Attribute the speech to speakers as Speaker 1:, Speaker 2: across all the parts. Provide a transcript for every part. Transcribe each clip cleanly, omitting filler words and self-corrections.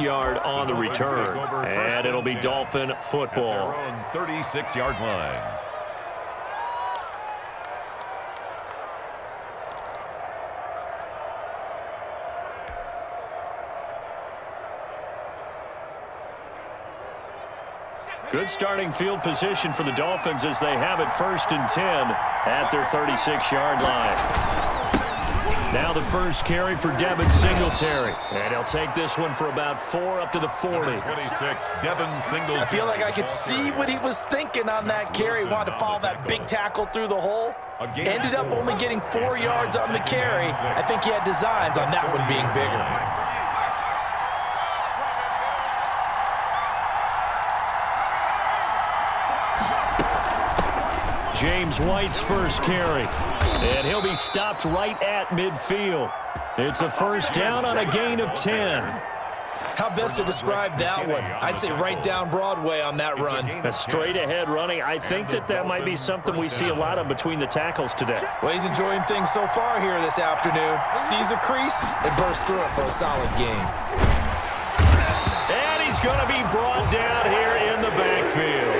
Speaker 1: yard on the return, and it'll be Dolphin football.
Speaker 2: At their own 36-yard line.
Speaker 1: Good starting field position for the Dolphins as they have it 1st and 10 at their 36-yard line. Now the first carry for Devin Singletary. And he'll take this one for about 4 up to the 40.
Speaker 2: 26, Devin Singletary.
Speaker 3: I feel like I could see what he was thinking on that carry. Wanted to follow that big tackle through the hole. Ended up only getting 4 yards on the carry. I think he had designs on that one being bigger.
Speaker 1: James White's first carry. And he'll be stopped right at midfield. It's a first down on a gain of 10.
Speaker 3: How best to describe that one? I'd say right down Broadway on that run.
Speaker 1: A straight-ahead running. I think that might be something we see a lot of between the tackles today.
Speaker 3: Well, he's enjoying things so far here this afternoon. Sees a crease and bursts through it for a solid gain.
Speaker 1: And he's going to be brought down here in the backfield.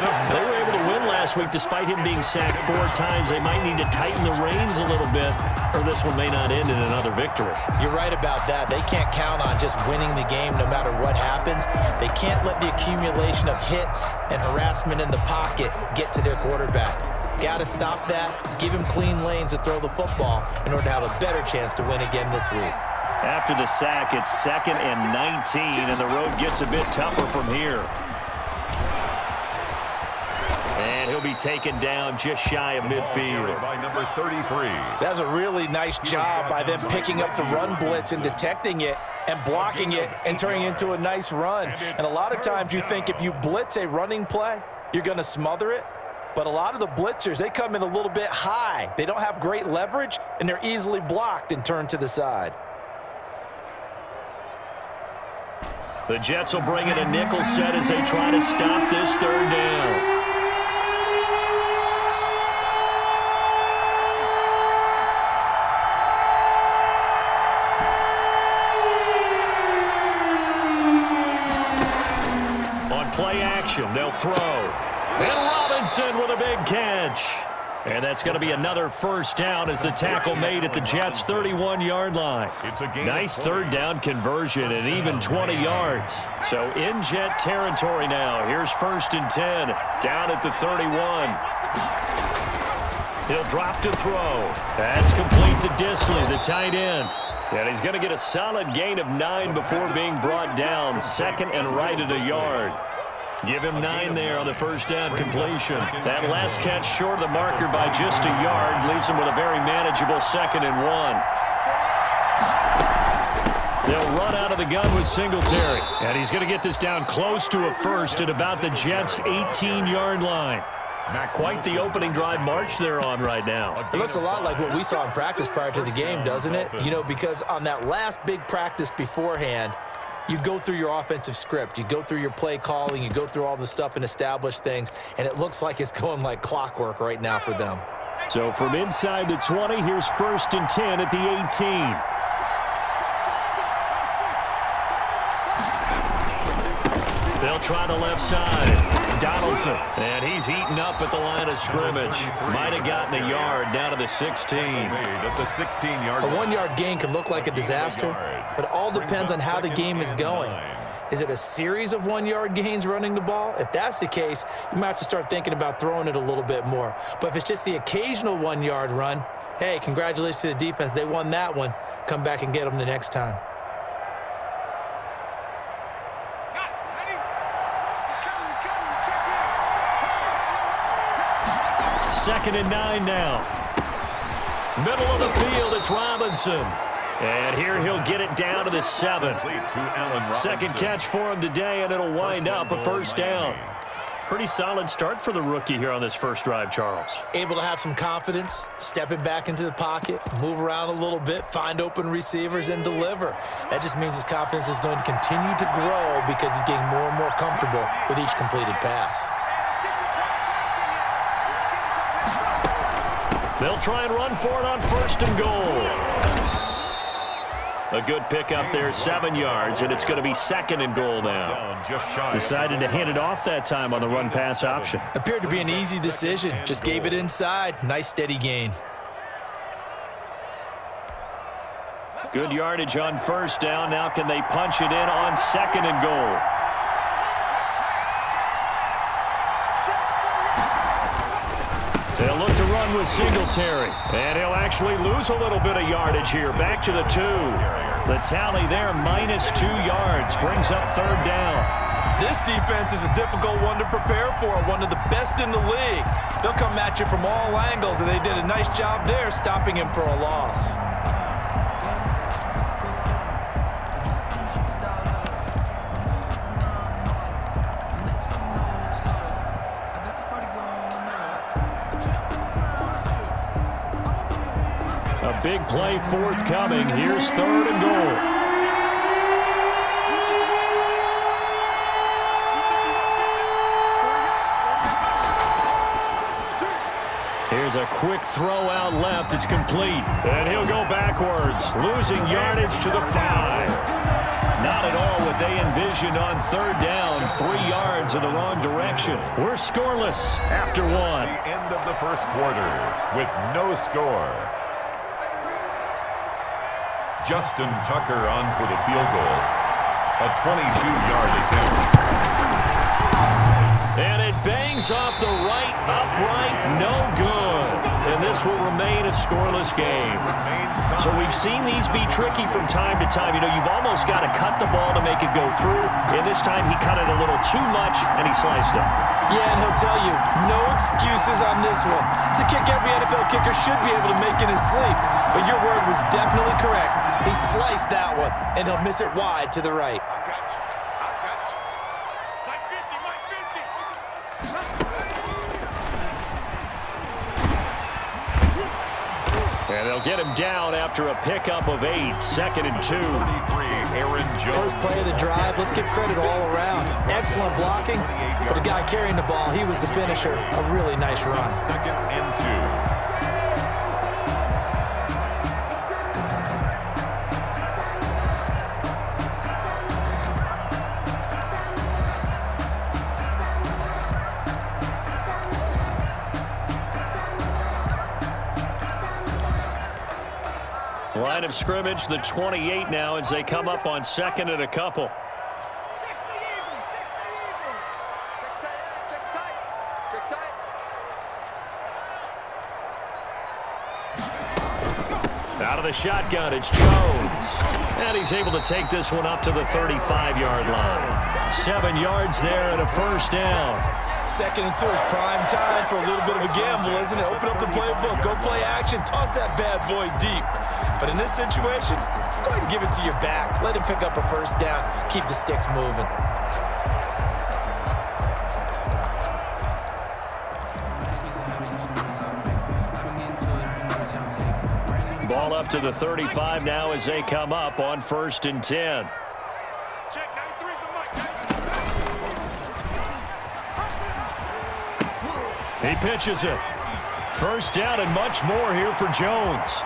Speaker 1: They were able to win last week despite him being sacked 4 times. They might need to tighten the reins a little bit, or this one may not end in another victory.
Speaker 3: You're right about that. They can't count on just winning the game no matter what happens. They can't let the accumulation of hits and harassment in the pocket get to their quarterback. Got to stop that, give him clean lanes to throw the football in order to have a better chance to win again this week.
Speaker 1: After the sack, it's 2nd and 19, and the road gets a bit tougher from here. And he'll be taken down just shy of midfield.
Speaker 2: By number 33.
Speaker 3: That's a really nice job by them picking up the run blitz and detecting it and blocking it and turning it into a nice run. And a lot of times you think if you blitz a running play, you're going to smother it. But a lot of the blitzers, they come in a little bit high. They don't have great leverage, and they're easily blocked and turned to the side.
Speaker 1: The Jets will bring in a nickel set as they try to stop this 3rd down. Play action, they'll throw. And Robinson with a big catch. And that's going to be another first down as the tackle made at the Jets' 31-yard line. Nice 3rd down conversion and even 20 yards. So in Jet territory now. Here's 1st and 10 down at the 31. He'll drop to throw. That's complete to Disley, the tight end. And he's going to get a solid gain of 9 before being brought down. 2nd and right at a yard. Give him 9 there on the first down completion. That last catch short of the marker by just a yard leaves him with a very manageable 2nd and 1. They'll run out of the gun with Singletary. And he's going to get this down close to a first at about the Jets' 18-yard line. Not quite the opening drive march they're on right now.
Speaker 3: It looks a lot like what we saw in practice prior to the game, doesn't it? You know, because on that last big practice beforehand, you go through your offensive script. You go through your play calling. You go through all the stuff and establish things. And it looks like it's going like clockwork right now for them.
Speaker 1: So from inside the 20, here's 1st and 10 at the 18. They'll try the left side. Donaldson. And he's eaten up at the line of scrimmage. Might have gotten a yard down to the 16.
Speaker 2: A
Speaker 3: 1-yard gain can look like a disaster, but it all depends on how the game is going. Is it a series of 1-yard gains running the ball? If that's the case, you might have to start thinking about throwing it a little bit more. But if it's just the occasional 1-yard run, hey, congratulations to the defense. They won that one. Come back and get them the next time.
Speaker 1: Second and 9 now. Middle of the field, it's Robinson. And here he'll get it down to the 7. Second catch for him today, and it'll wind up a first down. Pretty solid start for the rookie here on this first drive, Charles.
Speaker 3: Able to have some confidence, stepping back into the pocket, move around a little bit, find open receivers, and deliver. That just means his confidence is going to continue to grow because he's getting more and more comfortable with each completed pass.
Speaker 1: They'll try and run for it on 1st and goal. A good pickup there, 7 yards, and it's going to be 2nd and goal now. Decided to hand it off that time on the run-pass option.
Speaker 3: Appeared to be an easy decision. Just gave it inside. Nice steady gain.
Speaker 1: Good yardage on 1st down. Now can they punch it in on 2nd and goal? They'll look to run with Singletary. And he'll actually lose a little bit of yardage here. Back to the 2. The tally there, -2 yards. Brings up 3rd down.
Speaker 3: This defense is a difficult one to prepare for. One of the best in the league. They'll come at you from all angles, and they did a nice job there stopping him for a loss.
Speaker 1: A big play forthcoming. Here's 3rd and goal. Here's a quick throw out left. It's complete. And he'll go backwards, losing yardage to the 5. Not at all what they envisioned on 3rd down. 3 yards in the wrong direction. We're scoreless after 1.
Speaker 2: The end of the 1st quarter with no score. Justin Tucker on for the field goal. A 22-yard attempt.
Speaker 1: And it bangs off the right upright. No good. And this will remain a scoreless game. So we've seen these be tricky from time to time. You know, you've almost got to cut the ball to make it go through. And this time he cut it a little too much, and he sliced it.
Speaker 3: Yeah, and he'll tell you, no excuses on this one. It's a kick every NFL kicker should be able to make in his sleep. But your word was definitely correct. He sliced that one, and he'll miss it wide to the right.
Speaker 1: And they'll get him down after a pickup of 8. 2nd and 2.
Speaker 3: First play of the drive, let's give credit all around. Excellent blocking, but the guy carrying the ball, he was the finisher. A really nice run.
Speaker 2: 2nd and 2.
Speaker 1: Line of scrimmage, the 28 now as they come up on 2nd and a couple. Out of the shotgun, it's Jones. And he's able to take this one up to the 35-yard line. 7 yards there and a 1st down.
Speaker 3: 2nd and 2 is prime time for a little bit of a gamble, isn't it? Open up the playbook, go play action, toss that bad boy deep. But in this situation, go ahead and give it to your back. Let him pick up a 1st down, keep the sticks moving.
Speaker 1: Ball up to the 35 now as they come up on 1st and 10. He pitches it. 1st down and much more here for Jones.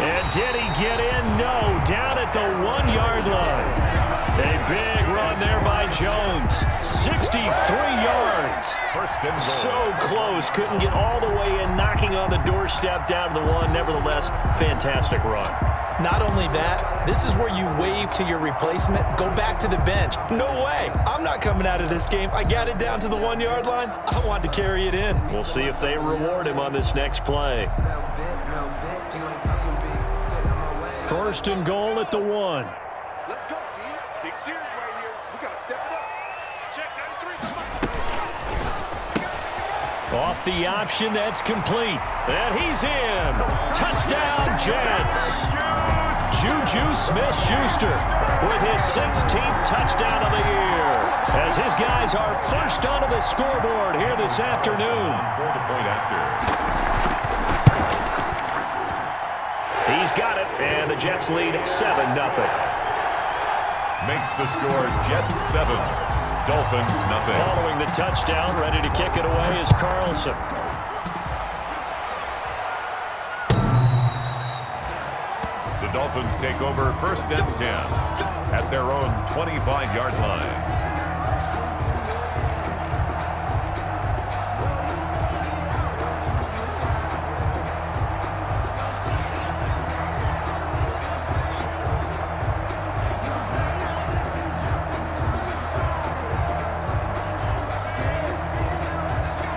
Speaker 1: And did he get in? No. Down at the 1-yard line. A big run there by Jones. 63 yards. So close. Couldn't get all the way in, knocking on the doorstep down to the 1. Nevertheless, fantastic run.
Speaker 3: Not only that, this is where you wave to your replacement, go back to the bench. No way. I'm not coming out of this game. I got it down to the 1-yard line. I want to carry it in.
Speaker 1: We'll see if they reward him on this next play. 1st and goal at the 1.
Speaker 4: Let's go, team. Big series right here. We got to step it up. Check 93.
Speaker 1: Off the option, that's complete. And he's in. Touchdown, Jets. Juju Smith-Schuster with his 16th touchdown of the year. As his guys are first onto the scoreboard here this afternoon.
Speaker 2: For the point after.
Speaker 1: He's got it, and the Jets lead 7-0.
Speaker 2: Makes the score Jets 7, Dolphins 0.
Speaker 1: Following the touchdown, ready to kick it away is Carlson.
Speaker 2: Dolphins take over 1st and 10 at their own 25-yard line.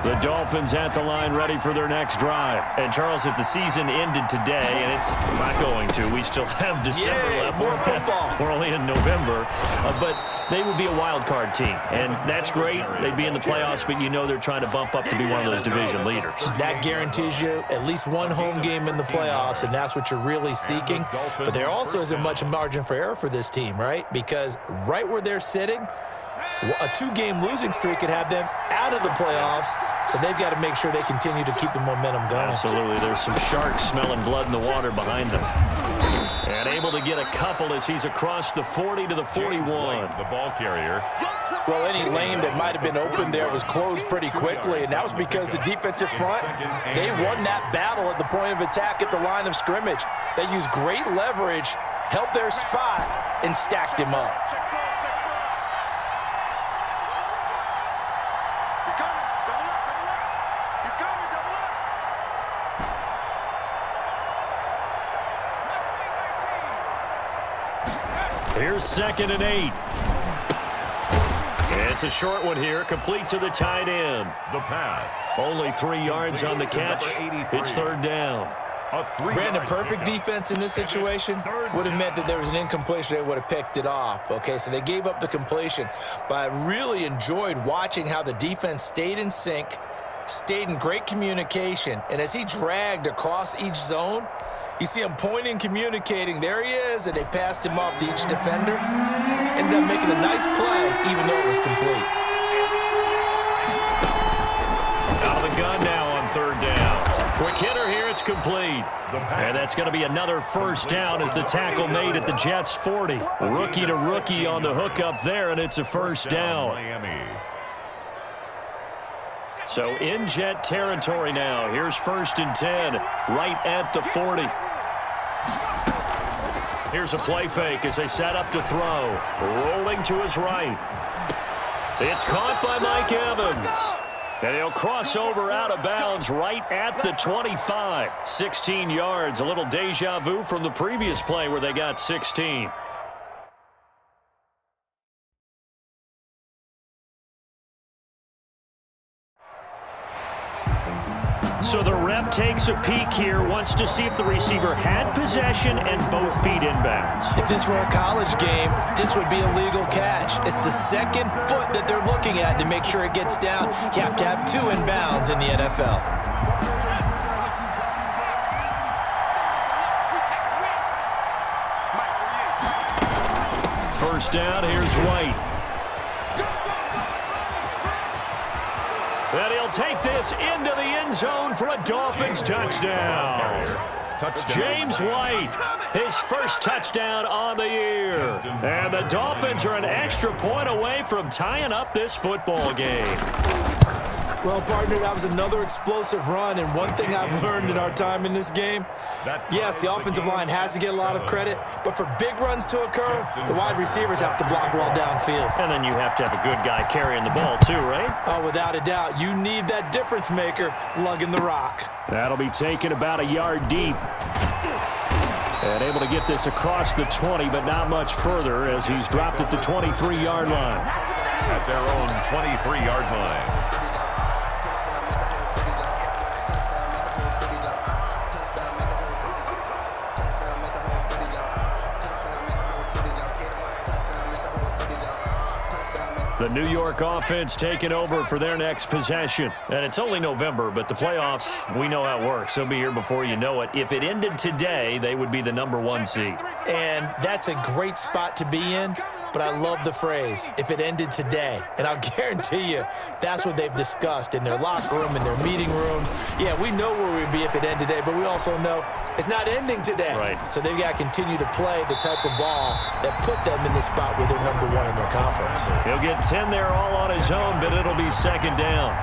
Speaker 1: The Dolphins at the line ready for their next drive. And, Charles, if the season ended today, and it's not going to, we still have December left.
Speaker 3: More football.
Speaker 1: We're only in November. But they would be a wild card team. And that's great. They'd be in the playoffs, but you know they're trying to bump up to be one of those division leaders.
Speaker 3: That guarantees you at least one home game in the playoffs, and that's what you're really seeking. But there also isn't much margin for error for this team, right? Because right where they're sitting, a 2-game losing streak could have them out of the playoffs, so they've got to make sure they continue to keep the momentum going.
Speaker 1: Absolutely. There's some sharks smelling blood in the water behind them. And able to get a couple as he's across the 40 to the 41.
Speaker 2: The ball carrier.
Speaker 3: Well, any lane that might have been open there was closed pretty quickly, and that was because the defensive front, they won that battle at the point of attack at the line of scrimmage. They used great leverage, held their spot, and stacked him up.
Speaker 1: Here's 2nd and 8. It's a short one here, complete to the tight end.
Speaker 2: The pass.
Speaker 1: Only 3 yards on the catch. It's 3rd down.
Speaker 3: Brandon, perfect defense in this situation would have meant that there was an incompletion. They would have picked it off. Okay, so they gave up the completion. But I really enjoyed watching how the defense stayed in sync, stayed in great communication, and as he dragged across each zone, you see him pointing, communicating. There he is, and they passed him off to each defender. Ended up making a nice play, even though it was complete.
Speaker 1: Out of the gun now on 3rd down. Quick hitter here, it's complete. And that's going to be another 1st down as the tackle made at the Jets' 40. Rookie to rookie on the hook up there, and it's a 1st down.
Speaker 2: Miami.
Speaker 1: So in Jet territory now. Here's 1st and 10, right at the 40. Here's a play fake as they set up to throw. Rolling to his right. It's caught by Mike Evans. And he'll cross over out of bounds right at the 25. 16 yards, a little deja vu from the previous play where they got 16. So the ref takes a peek here, wants to see if the receiver had possession and both feet inbounds.
Speaker 3: If this were a college game, this would be a legal catch. It's the 2nd foot that they're looking at to make sure it gets down. You have to have 2 inbounds in the NFL.
Speaker 1: First down, here's White. And he'll take this into the end zone for a Dolphins touchdown. James White, his first touchdown on the year. And the Dolphins are an extra point away from tying up this football game.
Speaker 3: Well, partner, that was another explosive run, and one thing I've learned in our time in this game, yes, the offensive line has to get a lot of credit, but for big runs to occur, the wide receivers have to block well downfield.
Speaker 1: And then you have to have a good guy carrying the ball too, right?
Speaker 3: Oh, without a doubt. You need that difference maker lugging the rock.
Speaker 1: That'll be taken about a yard deep. And able to get this across the 20, but not much further as he's dropped at the 23-yard line.
Speaker 2: At their own 23-yard line.
Speaker 1: The New York offense taking over for their next possession. And it's only November, but the playoffs, we know how it works. They'll be here before you know it. If it ended today, they would be the #1 seed.
Speaker 3: And that's a great spot to be in, but I love the phrase, if it ended today. And I'll guarantee you that's what they've discussed in their locker room, in their meeting rooms. Yeah, we know where we'd be if it ended today, but we also know it's not ending today.
Speaker 1: Right.
Speaker 3: So they've got to continue to play the type of ball that put them in the spot where they're #1 in their conference.
Speaker 1: He'll get 10 there all on his own, but it'll be second down.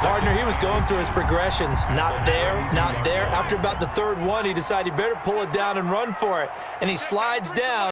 Speaker 3: Partner, he was going through his progressions. Not there, not there. After about the third one, he decided he better pull it down and run for it. And he slides down.